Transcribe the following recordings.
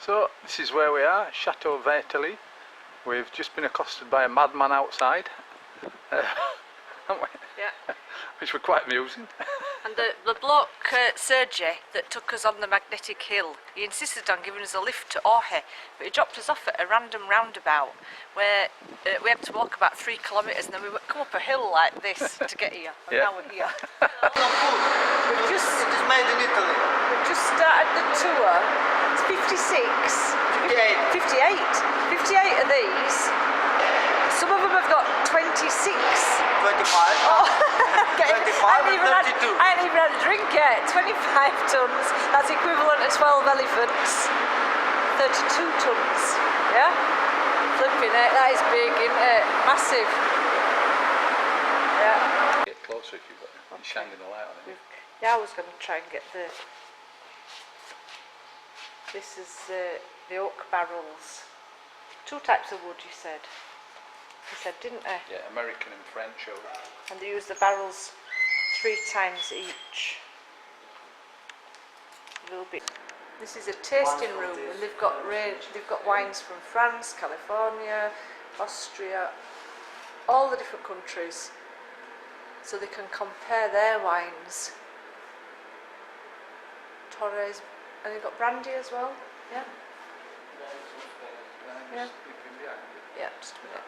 So this is where we are, Chateau Vartely. We've just been accosted by a madman outside, haven't we? Yeah. Which were quite amusing. And the bloke, Sergey, that took us on the magnetic hill, he insisted on giving us a lift to Orhe, but he dropped us off at a random roundabout where we had to walk about 3 kilometres and then we would come up a hill like this to get here, and now we're here. It is made in Italy. We've just started the tour. It's 56. 58 of these. Some of them have got 26. 25. Oh. 25 and 32. I ain't even had a drink yet. 25 tons. That's equivalent to 12 elephants. 32 tons. Yeah? Flipping it. That is big, isn't it? Massive. Yeah. Get closer if you've got you're shining the light on it. Yeah, I was going to try and get the... This is the oak barrels. 2 types of wood, you said. You said, didn't they? Yeah, American and French oak. And they use the barrels 3 times each. A little bit. This is a tasting room, and they've got wines from France, California, Austria, all the different countries, so they can compare their wines. Torres, and they've got brandy as well. Yeah. Yeah. Yeah, just a minute.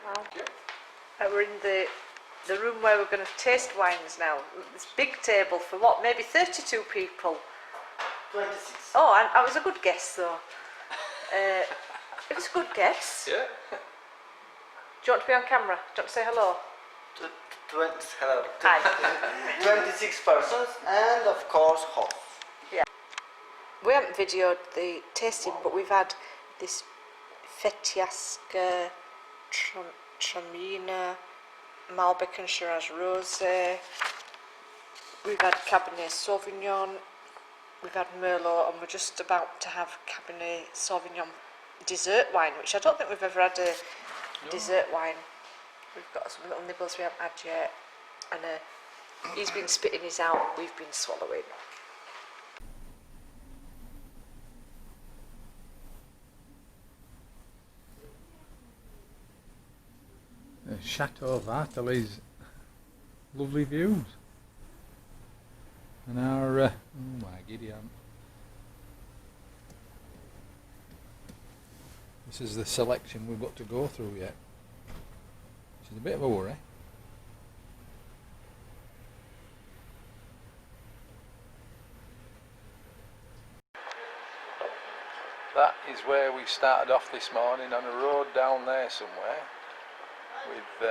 Wow. We're in the room where we're going to taste wines now. This big table for what? Maybe 32 people. 26. Oh, I was a good guess though. It was a good guess. Yeah. Do you want to be on camera? Do you want to say hello? Hello. Hi. 26 persons and of course hot. Yeah. We haven't videoed the tasting, but we've had this Fetiaska, Tramina, Malbec and Shiraz Rosé. We've had Cabernet Sauvignon. We've had Merlot, and we're just about to have Cabernet Sauvignon dessert wine, which I don't think we've ever had a dessert wine. We've got some little nibbles we haven't had yet, and he's been spitting his out, we've been swallowing. Chateau Vartely's lovely views. And our, oh my giddy aunt. This is the selection we've got to go through yet. Which is a bit of a worry. That is where we started off this morning, on a road down there somewhere, with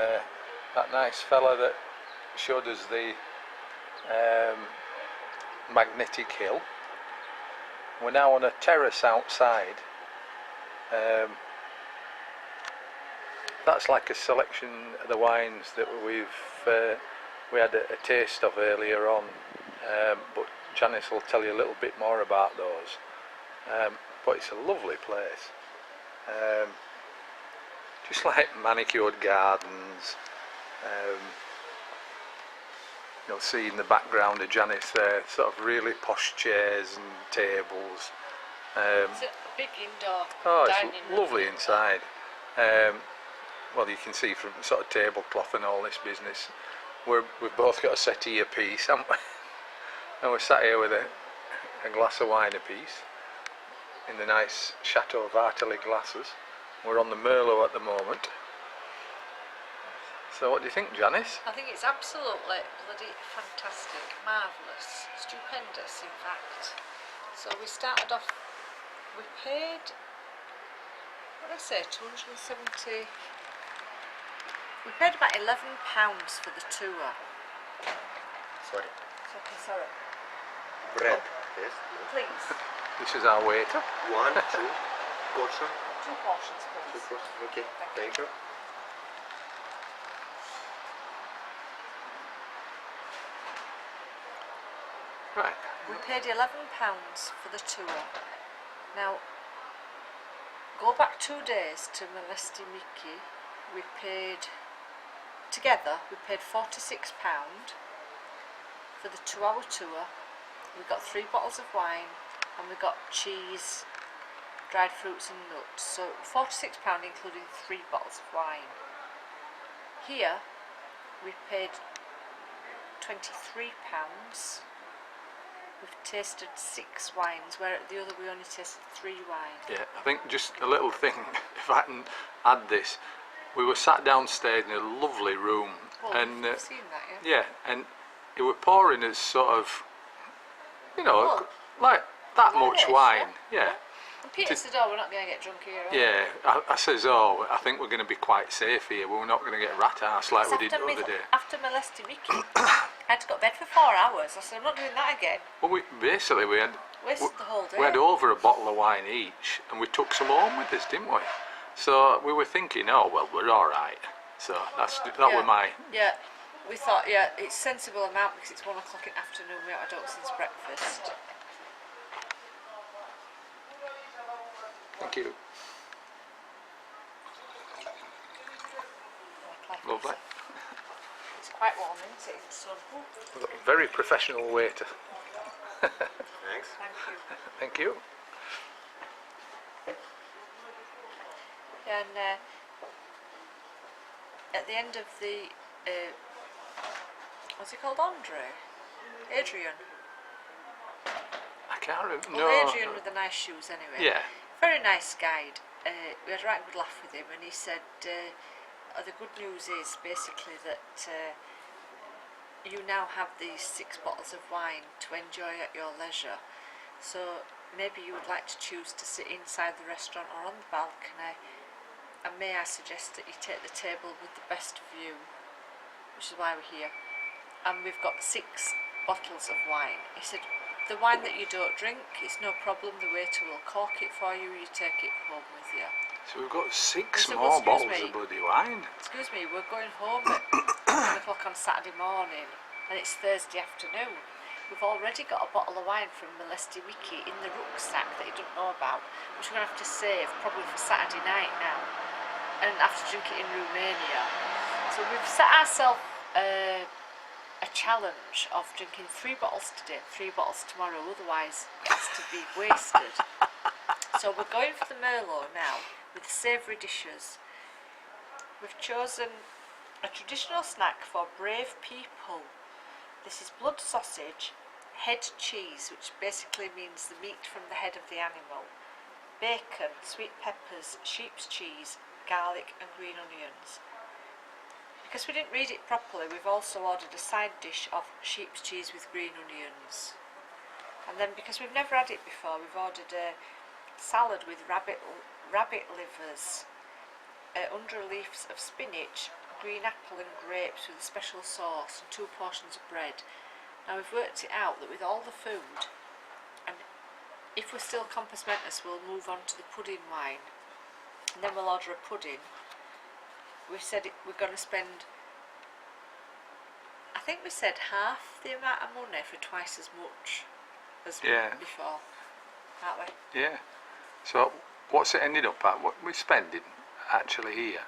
that nice fella that showed us the magnetic hill. We're now on a terrace outside. That's like a selection of the wines that we had a taste of earlier on, but Janice will tell you a little bit more about those. But it's a lovely place, just like manicured gardens. You'll see in the background of Janice there, sort of really posh chairs and tables. It's a big indoor dining room. It's lovely inside. Well, you can see from sort of tablecloth and all this business. We've both got a settee apiece, haven't we? And we're sat here with a glass of wine apiece in the nice Chateau Vartely glasses. We're on the Merlot at the moment. So what do you think, Janice? I think it's absolutely bloody fantastic, marvellous, stupendous in fact. So we started off, we paid, what did I say, 270, we paid about £11 for the tour. Sorry. Okay, sorry. Bread. Yes. Please. This is our waiter. 1, 2 portion. 2 portions, please. 2 portions. Okay. Thank you. Right. We paid £11 for the tour. Now, go back 2 days to Molesti Miki. We paid, together, we paid £46 for the 2-hour tour. We got 3 bottles of wine and we got cheese, dried fruits and nuts. So £46 including 3 bottles of wine. Here we paid £23. We've tasted 6 wines, where at the other we only tasted 3 wines. Yeah, I think just a little thing, if I can add this, we were sat downstairs in a lovely room, Well, and you've seen that, yeah? yeah, and it were pouring us sort of, you know, Oh. like that Like much this, wine, yeah. And Peter said, oh, we're not going to get drunk here. are we?" Yeah, I says, oh, I think we're going to be quite safe here. We're not going to get rat ass like we did the other day. After molesting Mickey, I had to go to bed for 4 hours. I said, I'm not doing that again. Well, we had Wasted the whole day. we had over a bottle of wine each, and we took some home with us, didn't we? So we were thinking, oh well, we're all right. So that were my. Yeah, we thought, yeah, it's sensible amount because it's 1 o'clock in the afternoon. We haven't had done since breakfast. Thank you. Like Lovely. It's quite warm, isn't it, in the sun? Ooh, Very professional waiter. Thanks. thank you. Thank you. Yeah, and at the end of the, what's he called, Adrian. I can't remember. Well, No. Adrian with the nice shoes anyway. Yeah. Very nice guide. We had a right good laugh with him, and he said, the good news is basically that you now have these 6 bottles of wine to enjoy at your leisure. So maybe you would like to choose to sit inside the restaurant or on the balcony, and may I suggest that you take the table with the best view, which is why we're here. And we've got 6 bottles of wine. He said, the wine that you don't drink, it's no problem, the waiter will cork it for you, you take it home with you. So we've got 6 said, more well, excuse bottles me. of bloody wine. Excuse me, we're going home at 1 o'clock on Saturday morning, and it's Thursday afternoon. We've already got a bottle of wine from Molesty Mickey in the rucksack that he doesn't know about, which we're going to have to save probably for Saturday night now, and have to drink it in Romania. So we've set ourselves a challenge of drinking 3 bottles today, 3 bottles tomorrow, otherwise it has to be wasted. So we're going for the Merlot now with savoury dishes. We've chosen a traditional snack for brave people. This is blood sausage, head cheese, which basically means the meat from the head of the animal, bacon, sweet peppers, sheep's cheese, garlic and green onions. Because we didn't read it properly, we've also ordered a side dish of sheep's cheese with green onions. And then because we've never had it before, we've ordered a salad with rabbit livers, under leaves of spinach, green apple and grapes with a special sauce, and 2 portions of bread. Now we've worked it out that with all the food, and if we're still compos mentis, we'll move on to the pudding wine, and then we'll order a pudding. We've said we're going to spend, I think we said half the amount of money for twice as much as before, aren't we? Yeah. So what's it ended up at? What we're spending actually here?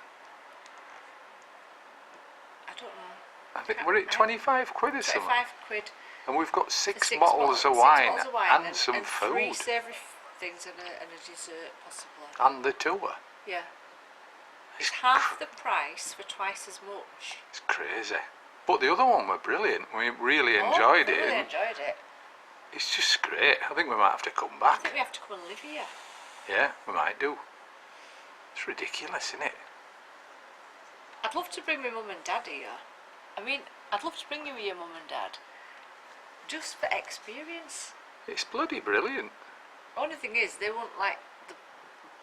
I don't know. I think we're at 25 quid or 25 something. quid. And we've got for 6 6 bottles of 6 wine, bottles of wine and some and food 3 savoury things and a dessert possibly. and the tour. Yeah. It's half the price for twice as much. It's crazy. But the other one were brilliant. We really enjoyed it. Really and enjoyed it. It's just great. I think we might have to come I back. think we have to come and live here. Yeah, we might do. It's ridiculous, isn't it? I'd love to bring my mum and dad here. I mean, I'd love to bring you here, mum and dad. Just for experience. It's bloody brilliant. Only thing is, they won't like the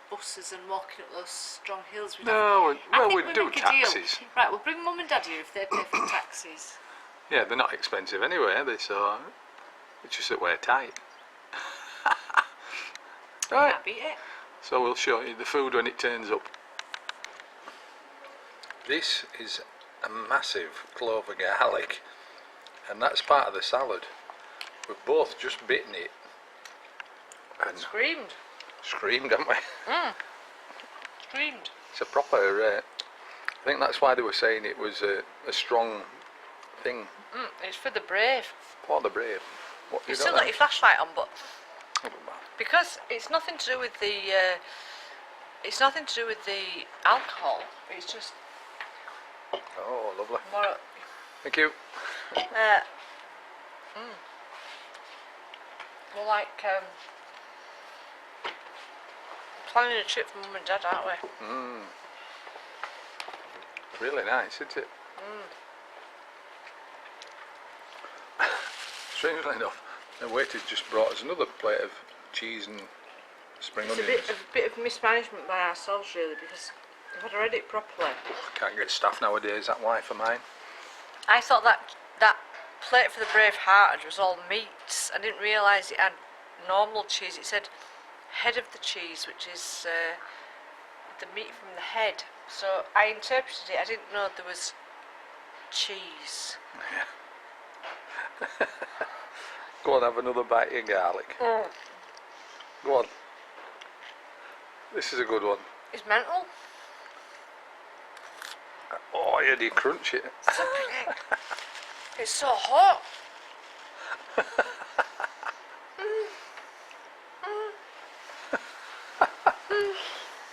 buses and walking up those strong hills. No, I well, think we'd we do make a deal. taxis. Right, we'll bring mum and dad here if they pay for taxis. Yeah, they're not expensive anyway, are they? So it's just that we're tight. Right. Can't beat it. So we'll show you the food when it turns up. This is a massive clove of garlic, and that's part of the salad. We've both just bitten it and Screamed. screamed, haven't we? Screamed. It's a proper, I think that's why they were saying it was a strong thing. It's for the brave. For the brave. What, You've got still that? got your flashlight on, but Oh, well. Because it's nothing to do with the alcohol. It's just Oh, lovely. more. Thank you. We're like planning a trip for Mum and Dad, aren't we? Really nice, isn't it? Strangely enough, the waiter's just brought us another plate of cheese and spring It's onions. a bit of mismanagement by ourselves, really, because if I'd read it properly. Can't get staff nowadays, that why for mine. I thought that plate for the Brave Hearted was all meats. I didn't realise it had normal cheese. It said head of the cheese, which is the meat from the head. So I interpreted it. I didn't know there was cheese. Go on, have another bite of your garlic. Go on. This is a good one. It's mental. Oh, yeah, do you crunch it? It's so hot.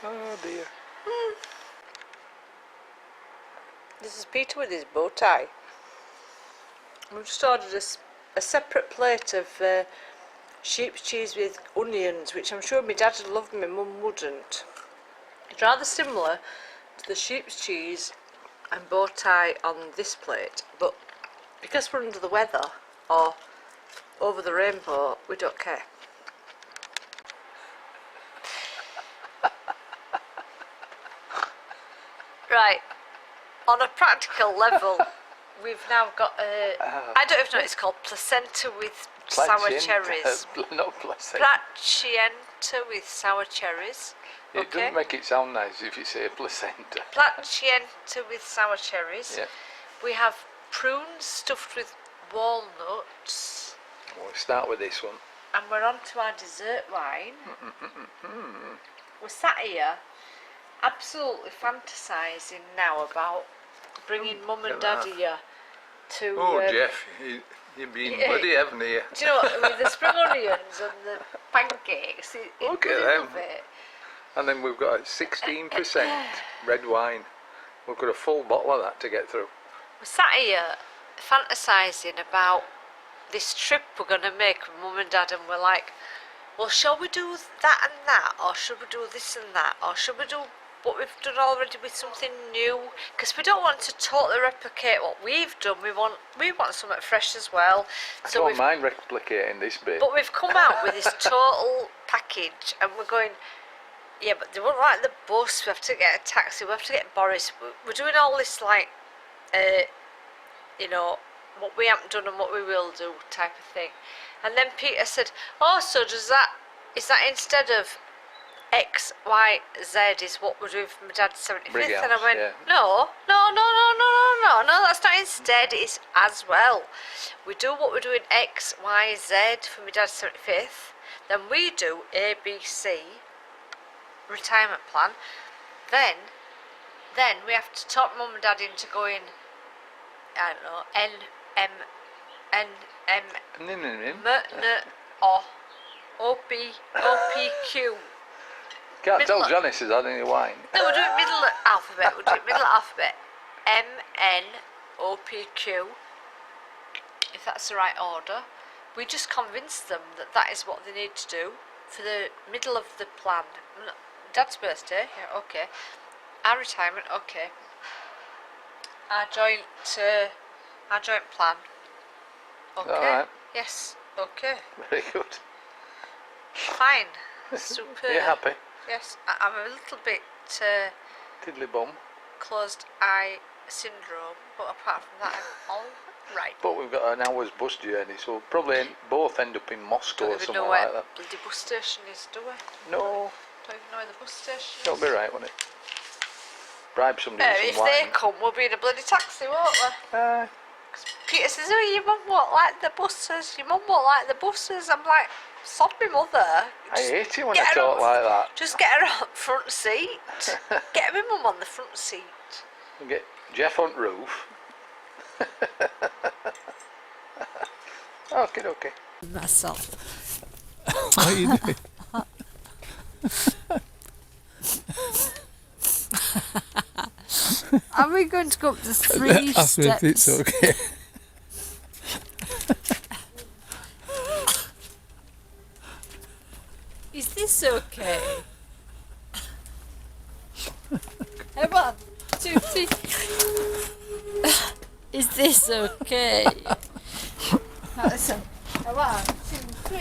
Oh dear. This is Peter with his bow tie. We've just ordered a separate plate of sheep's cheese with onions, which I'm sure my dad would love, my mum wouldn't. It's rather similar to the sheep's cheese and bow tie on this plate, but because we're under the weather or over the rainbow, we don't care. Right, on a practical level, we've now got I don't even know what it's called, placenta with sour cherries. Not placenta. Placenta with sour cherries. It doesn't make it sound nice if you say placenta. Placenta with sour cherries. Yeah. We have prunes stuffed with walnuts. We'll start with this one. And we're on to our dessert wine. We're sat here absolutely fantasising now about bringing Mum and Dad here to... Oh, Jeff, you've been bloody heaven here. Do you know what, with the spring onions and the pancakes, Look at them. And then we've got a 16% red wine. We've got a full bottle of that to get through. We're sat here fantasising about this trip we're going to make with Mum and Dad, and we're like, well, shall we do that and that, or should we do this and that, or should we do what we've done already with something new? Because we don't want to totally replicate what we've done. We want something fresh as well. I don't mind replicating this bit. But we've come out with this total package, and we're going, yeah, but they won't like the bus. We have to get a taxi. We have to get Boris. We're doing all this like, you know, what we haven't done and what we will do type of thing. And then Peter said, oh, so is that instead of X, Y, Z is what we're doing for my dad's 75th? And I went, no, that's not instead, it's as well. We do what we're doing X, Y, Z for my dad's 75th, then we do A, B, C, retirement plan, then we have to talk Mum and Dad into going, I don't know, N, M, O, O, P, Q. Can't tell Janice has had any wine. No, we'll do it middle alphabet. M, N, O, P, Q. If that's the right order. We just convinced them that is what they need to do for the middle of the plan. Dad's birthday, yeah, okay. Our retirement, okay. Our joint plan. Okay. All right. Yes. Okay. Very good. Fine. Super. You happy? Yes. I'm a little bit Tiddly bum. closed eye syndrome, but apart from that, I'm all right. But we've got an hour's bus journey, so we'll probably both end up in Moscow Don't or even somewhere know where like that. the bus station is, do we? No, Don't even know where the bus station is. that'll be right, won't it? Bribe somebody with If some they wine. come, we'll be in a bloody taxi, won't we? Peter says, oh, your mum won't like the buses. Your mum won't like the buses. I'm like, sod me mother. I hate it when get I her talk on- like that. Just get her on the front seat. Get my mum on the front seat. And get Jeff on roof. Okay. Myself. What are you doing? Are we going to go up the 3 Ask me if steps? it's okay. Is this okay? Hey, 1, 2, 3. Is this okay? Now listen. 1, 2, 3.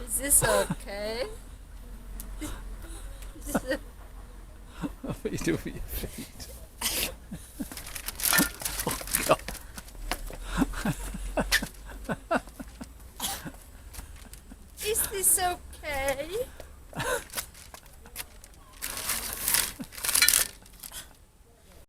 Is this okay? Is this What are you doing with your feet?